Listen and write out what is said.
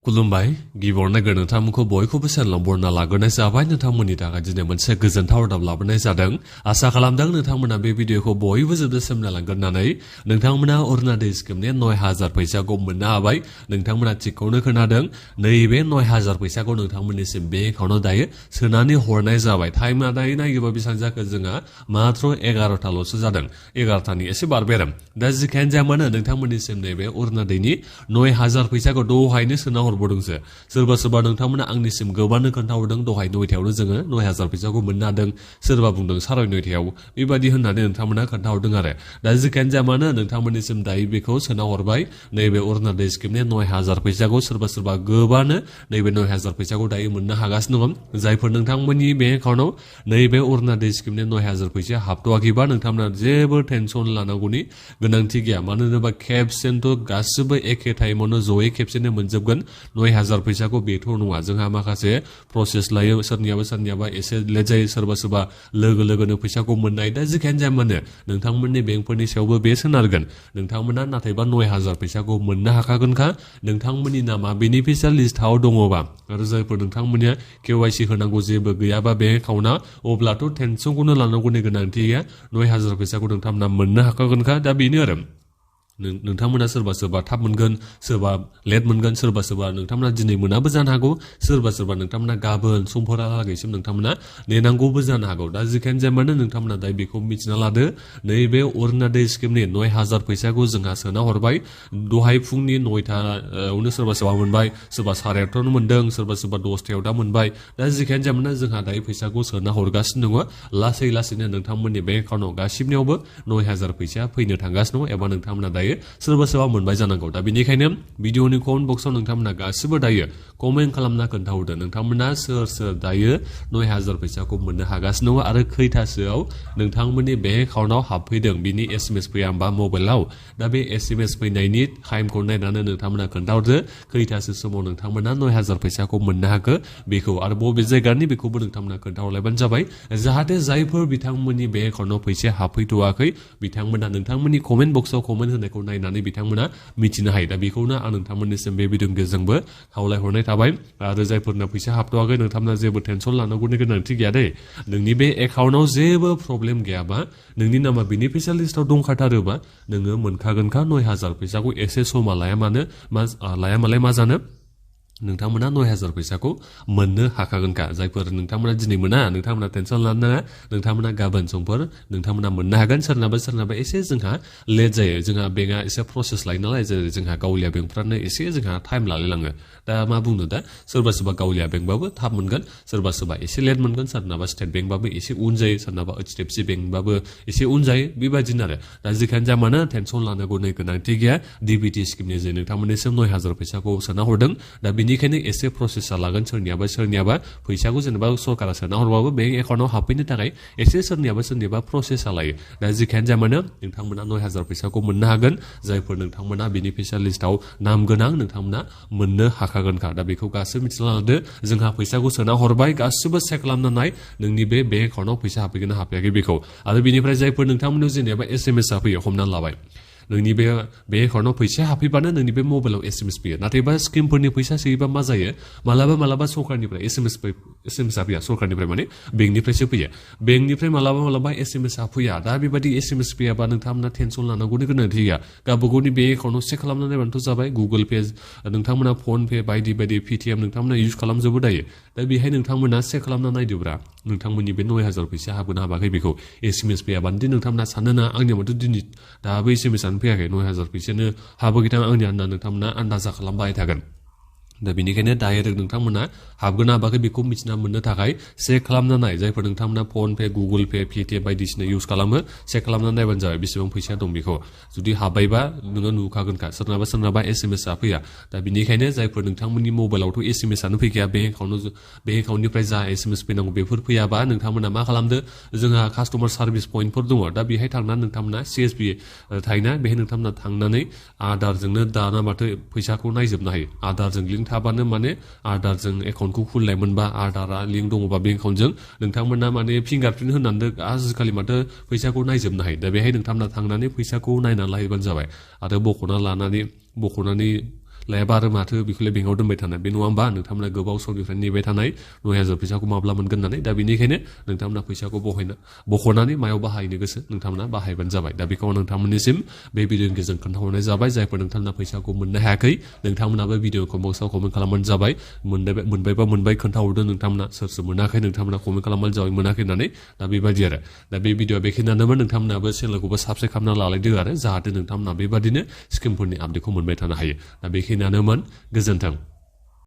खुलुमबाय गिबियावनो नोंथांमोनखौ बयखौबो सेनलाव बरना लाग्रोनाय जाबाय नोंथांमोननि थाखाय दिनै मोनसे गोजोनथाव रादाब लाबोनाय जादों आसा खालामदों नोंथांमोना बे भिडिअखौ बयबो जोबजासिम नायलांगोन होननानै नोंथांमोना अरुणाचल स्किमनि 9000 फैसाखौ मोननो हाबाय नोंथांमोना थिगखौनो खोनादों नैबे 9000 फैसाखौ नोंथांमोननिसिम बे एकाउन्टआव दायो सोनानै हरनाय जाबाय टाइमआ दायो नायोबा बेसेबां जाखो जोंहा मात्र 11थाल'सो जादों 11थानि एसे बारबाय आरो दा जिखायानो जाया मानो नोंथांमोननिसिम नैबे अरुणाचलनि 9000 फैसाखौ दहायनो सोना हरबोदोंसो सोरबा सोरबा नोंथांमोना आंनिसिम गोबांनो खोन्थाहरदों दहाय 9थायावनो जोङो 9000 फैसाखौ मोननो हादों सोरबा बुंदों 9:30 बेबायदि होननानै नोंथांमोना खोन्थाहरदों आरो दा जिखायानो जाया मानो नोंथांमोननिसिम दायो बेखौ सोना हरबाय नैबे अरुणाचल स्किमनि 9000 फैसाखौ सोरबा सोरबा गोबांनो नैबे 9000 फैसाखौ दायो मोननो हागासिनो दं जायफोर नोंथांमोननि बेंक एकाउन्टआव नैबे अरुणाचल स्किमनि 9000 फैसा हाबथ'वाखैबा नोंथांमोना जेबो टेनसन लानांगौनि गोनांथि गैया मानो होनोबा खेबसेनोथ' गासिबो एखे टाइमावनो जयै खेबसेनो मोनजोबगोन 9000 फैसाखौ बेथ' नङा जोंहा माखासे प्रसेस लायो सोरनियाबा एसे लेट जायो सोरबा सोरबा लोगोनो फैसाखौ मोननाय दा जिखायानो जाया मानो नोंथांमोननि बेंकफोरनि सायावबो बे सोनारगोन नोंथांमोना नाथायबा 9000 फैसाखौ मोननो हाखागोनखा नोंथांमोननि नामा बेनिफिसियाल लिस्टआव दङबा आरो जायफोर नोंथांमोननिया केवाइसि होनांगौ जेबो गैयाबा बेंक एकाउन्टआ अब्लाथ' टेनसनखौनो लानांगौनि गोनांथि गैया 9000 फैसाखौ नोंथांमोना मोननो हाखागोनखा दा बेनो आरो नोंथांमोना सोरबा सोरबा थाब मोनगोन सोरबा लेट मोनगोन सोरबा सोरबा नोंथांमोना दिनै मोनाबो जानो हागौ सोरबा सोरबा नोंथांमोना गाबोन समफोरहालागैसिम नोंथांमोना नेनांगौबो जानो हागौ दा जिखायानो जाया मानो नोंथांमोना दायो बेखौ मिथिना लादो नैबे अरुणाचल स्किमनि 9000 फैसाखौ जोंहा सोना हरबाय दहाय फुंनि 9थायावनो सोरबा सोरबा मोनबाय सोरबा 8:30 मोनदों सोरबा सोरबा 10थायाव दा मोनबाय दा जिखायानो जाया मानो जोंहा दायो फैसाखौ सोना हरगासिनो दङ लासैनो नोंथांमोननि बेंक एकाउन्टआव गासिबनियावबो 9000 फैसा फैनो थांगासिनो दङ एबा नोंथांमोना दायो सोरबा सोरबा मोनबाय जानांगौ दा बेनिखायनो भिडिअनि कमेन्ट बक्सआव नोंथांमोना गासिबो दायो कमेन्ट खालामना खोन्थाहरदो नोंथांमोना सोर दायो 9000 फैसाखौ मोननो हागासिनो दङ आरो खैथासोआव नोंथांमोननि बेंक एकाउन्टआव हाबफैदों बिनि एसएमएस फैया होमबा मबाइलाव दा बे एसएमएस फैनायनि टाइमखौ नायनानै नोंथांमोना खोन्थाहरदो खैथासो समाव नोंथांमोना 9000 फैसाखौ मोननो हाखो बेखौ आरो बबे जायगानि बेखौबो नोंथांमोना खोन्थाहरलायबानो जाबाय जाहाथे जायफोर बिथांमोननि बेंक एकाउन्टआव फैसा हाबफैथ'वाखै बिथांमोना नोंथांमोननि कमेन्ट बक्सआव कमेन्ट होनायखौ नायनानै बिथांमोना मिथिनो हायो दा बेखौनो आं नोंथांमोननिसिम बे भिडिअनि गेजेरजोंबो खावलायहरनाय थाबाय आरो जायफोरना फैसा हाबथ'वाखै नोंथांमोना जेबो टेनसन लानांगौनि गोनांथि गैया दे नोंनि बे एकाउन्टआव जेबो प्रब्लेम गैयाबा नोंनि नामा बेनिफिसियाल लिस्टआव दंखाथारोबा नोङो मोनखागोनखा 9000 फैसाखौ एसे समा लायामालाय मा जानो नोंथांमोना 9000 फैसाखौ मोननो हाखागोनखा जायफोर नोंथांमोना दिनै मोना नोंथांमोना टेनसन लानो नाङा नोंथांमोना गाबोन समफोर नोंथांमोना मोननो हागोन सोरनाबा एसे जोंहा लेट जायो जोंहा बेंकआ एसे प्रसेस लायो नालाय जेरै जोंहा गावलिया बेंकफ्रानो एसे जोंहा टाइम लालायलाङो दा मा बुंनो दा सोरबा गावलिया बेंकबाबो थाब मोनगोन सोरबा एसे लेट मोनगोन सोरनाबा स्टेट बेंकबाबो एसे उन जायो सोरनाबा एचडिएफसि बेंकबाबो एसे उन जायो बेबायदिनो आरो दा जिखायानो जाया मानो टेनसन लानांगौनि गोनांथि गैया डिबिटि स्किमनि जे नोंथांमोननिसिम 9000 फैसाखौ सोना हरदों दा बेनिखायनो एसे प्रसेसा लागोन सोरनियाबा फैसाखौ जेनेबा सरकारा सोना हरबाबो बेंक एकाउन्टआव हाबफैनो थाखाय एसे सोरनियाबा प्रसेसा लायो दा जिखायानो जाया मानो नोंथांमोना 9000 फैसाखौ मोननो हागोन जायफोर नोंथांमोना बेनिफिसियाल लिस्टआव नाम गोनां नोंथांमोना मोननो हाखागोनखा दा बेखौ गासैबो मिथिना लादो जोंहा फैसाखौ सोना हरबाय गासिबो चेक खालामना नाय नोंनि बे बेंक एकाउन्टआव फैसा हाबफैगोन ना हाबफैयाखै बेखौ आरो बेनिफ्राय जायफोर नोंथांमोननाव जेनेबा एसएमएस फैयो हमनानै लाबाय नोंनि बे एकाउन्टआव फैसा हाबफैबानो नोंनि बे मबाइलाव एसएमएस फैयो नाथायबा स्किमफोरनि फैसा सोयोबा मा जायो मालाबा सरकारनिफ्राय एसएमएस फैया सरकारनिफ्राय माने बेंकनिफ्रायसो फैयो बेंकनिफ्राय मालाबा एसएमएस फैया दा बेबायदि एसएमएस फैयाबा नोंथांमोना टेनसन लानांगौनि गोनांथि गैया गावबागावनि बेंक एकाउन्टआव चेक खालामना नायबानोथ' जाबाय गुगोल पे नोंथांमोना फन पे बायदि पेटिएम नोंथांमोना इउज खालामजोबो दायो दा बेहाय नोंथांमोना चेक खालामना नायदोब्रा नोंथांमोननि बे 9000 फैसा हाबगोन हाबाखै बेखौ एसएमएस फैयाबानोदि नोंथांमोना सानो ना आंनियावथ' दिनै दाबो एसएमएसआनो फैयाखै 9000 फैसानो हाबोखैथां आंनि होनना नोंथांमोना आन्दाजा खालामबाय थागोन दा बेनिखायनो डाइरेक्ट नोंथांमोना हाबगोन हाबाखै बेखौ मिथिना मोननो थाखाय चेक खालामना नाय जायफोर नोंथांमोना PhonePe Google Pay Paytm बायदिसिना इउज खालामो चेक खालामना नायबानो जाबाय बेसेबां फैसा दं बेखौ जुदि हाबबायबा नोङो नुखागोनखा सोरनाबा एसएमएसआ फैया दा बेनिखायनो जायफोर नोंथांमोननि मबाइलावथ' एसएमएसआनो फैखाया बेंक एकाउन्टनिफ्राय जा एसएमएस फैनांगौ बेफोर फैयाबा नोंथांमोना मा खालामदो जोंहा कास्टमार सार्भिस पइन्टफोर दङ दा बेहाय थांनानै नोंथांमोना सिएसपि थायोना बेहाय नोंथांमोना थांनानै आधारजोंनो दाना माथो फैसाखौ नायजोबनो हायो आधारजों लिंक थाबानो माने आधारजों एकाउन्टखौ खुलिनाय मोनबा आधारा लिंक दङबा बेंक एकाउन्टजों नोंथांमोना माने फिंगारप्रिन्ट होनानै आजिखालि माथो फैसाखौ नायजोबनो हायो दा बेहाय नोंथांमोना थांनानै फैसाखौ नायनानै लायोबानो जाबाय आरो बख'नानै लायाबा आरो माथो बेखौलाय बेंकआव दोनबाय थानाय बे नङा होमबा नोंथांमोना गोबाव समनिफ्राय नेबाय थानाय 9,000 फैसाखौ माब्ला मोनगोन होननानै दा बेनिखायनो नोंथांमोना फैसाखौ बख'नानै मायाव बाहायनो गोसो नोंथांमोना बाहायबानो जाबाय दा बेखौ नोंथांमोननिसिम बे भिडिअनि गेजेरजों खोन्थाहरनाय जाबाय जायफोर नोंथांमोना फैसाखौ मोननो हायाखै नोंथांमोनाबो भिडिअखौ बक्सआव कमेन्ट खालामबानो जाबाय मोनबायबा मोनबाय खोन्थाहरदो नोंथांमोना सोर मोनाखै नोंथांमोना कमेन्ट खालामबानो जाबाय मोनाखै होननानै दा बेबायदि आरो दा बे भिडिअआ बेखिनियानोमोन नोंथांमोनाबो चेनेलखौबो साबस्क्राइब खालामना लालायदो आरो जाहाथे नोंथांमोना बेबादिनो स्किमफोरनि आपडेटखौ मोनबाय थानो हायो दा बेखिनियानोमोन गोजोन्थों